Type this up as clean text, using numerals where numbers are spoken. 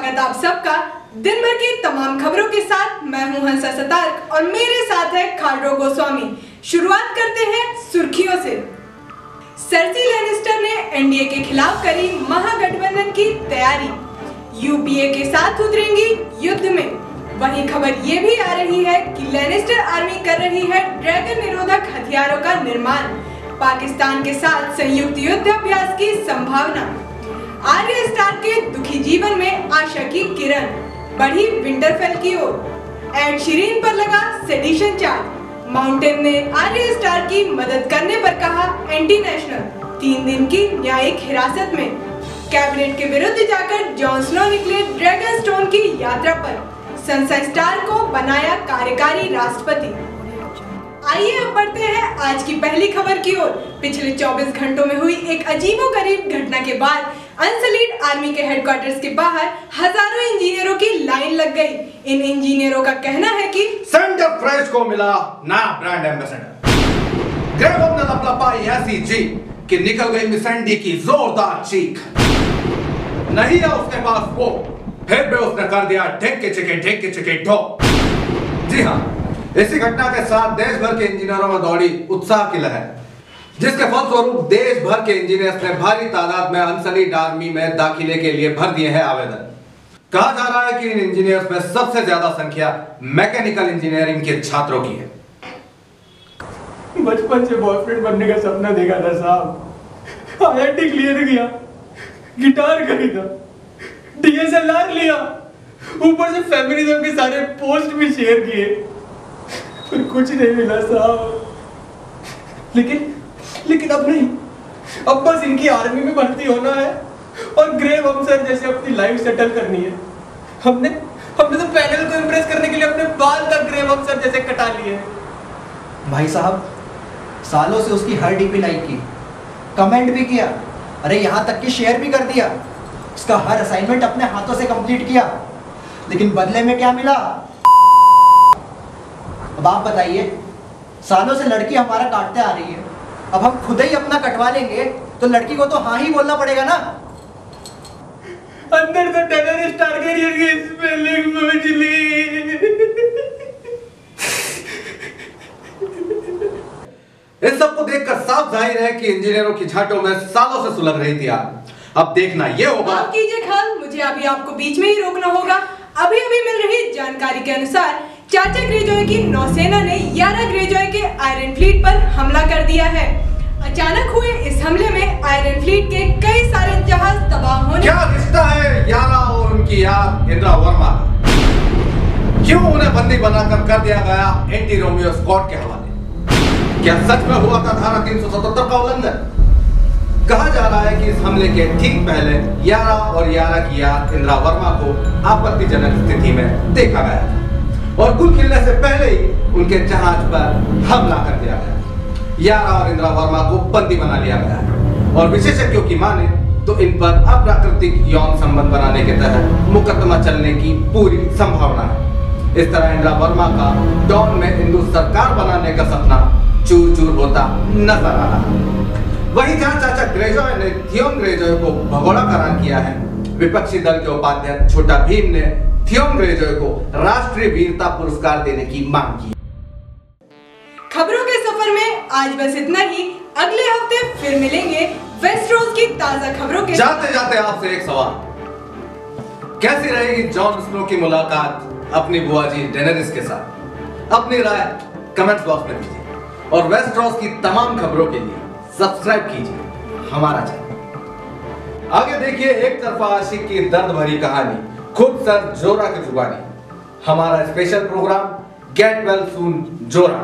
स्वागत आप सबका दिन भर की तमाम खबरों के साथ। मैं हूं हंसा सतार्क और मेरे साथ है खाडरो गोस्वामी। शुरुआत करते हैं सुर्खियों से। सर्सी लेनिस्टर ने एनडीए के खिलाफ करी महागठबंधन की तैयारी, यूपीए के साथ उतरेंगी युद्ध में। वहीं खबर ये भी आ रही है कि लेनिस्टर आर्मी कर रही है ड्रैगन निरोधक हथियारों का निर्माण। पाकिस्तान के साथ संयुक्त युद्ध अभ्यास की संभावना। आर्य स्टार के दुखी जीवन में आशा की किरण, बढ़ी विंटरफेल की ओर। एड शीरीन पर लगा सेडिशन चार्ज। माउंटेन ने आर्य स्टार की मदद करने पर कहा एंटी नेशनल। 3 दिन की न्यायिक हिरासत में। कैबिनेट के विरुद्ध जाकर जॉन स्नो निकले ड्रैगन स्टोन की यात्रा पर। संसा स्टार को बनाया कार्यकारी राष्ट्रपति। आइए अब बढ़ते हैं आज की पहली खबर की ओर। पिछले 24 घंटों में हुई एक अजीबोगरीब घटना के बाद अनसलीड आर्मी के हेडक्वार्टर्स के बाहर हजारों इंजीनियरों की लाइन लग गई। इन इंजीनियरों का कहना है कि सेंटर फ्रेश को मिला नया ब्रांड एम्बेसडर। ग्रेव ने लपलपाई ऐसी चीख कि निकल गई मिसेंडी की जोरदार चीख। नहीं है उसके पास वो, फिर भी उसने कर दिया ढेक के चिके ढो। जी हाँ, इसी घटना के साथ देश भर के इंजीनियरों में दौड़ी उत्साह की लहर, जिसके फलस्वरूप देश भर के इंजीनियर्स ने भारी तादाद में अनसलीड आर्मी में दाखिले के लिए भर दिए हैं आवेदन। कहा जा रहा है कि इन इंजीनियर्स में सबसे ज्यादा संख्या मैकेनिकल इंजीनियरिंग के छात्रों की है। बचपन से बॉयफ्रेंड बनने का सपना देखा था साहब। आईआईटी क्लियर किया, गिटार खरीदा, डीएसएलआर लिया, ऊपर से फेमिनिज्म के सारे पोस्ट भी शेयर किए, फिर कुछ नहीं मिला साहब। लेकिन अब नहीं, अब बस इनकी आर्मी में भर्ती होना है और ग्रेव अफसर जैसे अपनी लाइफ सेटल करनी है। हमने तो पैनल को इम्प्रेस करने के लिए अपने बाल तक ग्रेव अफसर जैसे कटा लिए। भाई साहब, सालों से उसकी हर डीपी लाइक की, कमेंट भी किया, अरे यहाँ तक कि शेयर भी कर दिया। उसका हर असाइनमेंट अपने हाथों से कंप्लीट किया, लेकिन बदले में क्या मिला? अब आप बताइए, सालों से लड़की हमारा काटते आ रही है, अब हम खुद ही अपना कटवा लेंगे तो लड़की को तो हाँ ही बोलना पड़ेगा ना। अंदर तो टेररिस्ट टारगेरियन की स्पेलिंग मुझली। इन सबको देखकर साफ जाहिर है कि इंजीनियरों की झांटों में सालों से सुलग रही थी आग। अब देखना ये होगा। आप कीजिए ख्याल, मुझे अभी आपको बीच में ही रोकना होगा। अभी मिल रही जानकारी के अनुसार चाचा ग्रेजॉय की नौसेना ने यारा ग्रेजॉय के आयरन फ्लीट पर हमला कर दिया है। अचानक हुए इस हमले में आयरन फ्लीट के कई सारे जहाज तबाह होने। क्या रिश्ता है यारा और उनकी यार इंदिरा वर्मा? क्यों उन्हें बंदी बनाकर कर दिया गया एंटी रोमियो स्क्वाड के हवाले? क्या सच में हुआ था धारा 377 का उल्लंघन? कहा जा रहा है कि इस हमले के ठीक पहले यारा और यारा की यार इंदिरा वर्मा को आपत्तिजनक स्थिति में देखा गया था और कुल खिलने से पहले ही उनके जहाज पर हमला कर दिया गया। यारा और इंदिरा वर्मा को बंदी बना लिया गया है और विशेषज्ञों की माने तो इन पर अप्राकृतिक यौन संबंध बनाने के तहत मुकदमा चलने की पूरी संभावना है। इस तरह इंदिरा वर्मा का डॉन में हिंदू सरकार बनाने का सपना चूर चूर होता नजर आ रहा है। वहीं जहां चाचा ग्रेजॉय ने थियोम ग्रेजॉय को भगोड़ा करार किया है, विपक्षी दल के उपाध्यक्ष छोटा भीम ने थियोम ग्रेजॉय को राष्ट्रीय वीरता पुरस्कार देने की मांग की। खबरों के सफर में आज बस इतना ही। अगले हफ्ते फिर मिलेंगे वेस्टरोज की ताजा खबरों के। जाते जाते आपसे एक सवाल, कैसी रहेगी जॉन स्नो की मुलाकात अपनी बुआ जी डेनेरिस के साथ? अपनी राय कमेंट बॉक्स में दीजिए और वेस्टरोज की तमाम खबरों के लिए सब्सक्राइब कीजिए हमारा चैनल। आगे देखिए एक तरफा आशिक की दर्द भरी कहानी, खुद सर जोरा की जुबानी। हमारा special programme get well soon जोरा।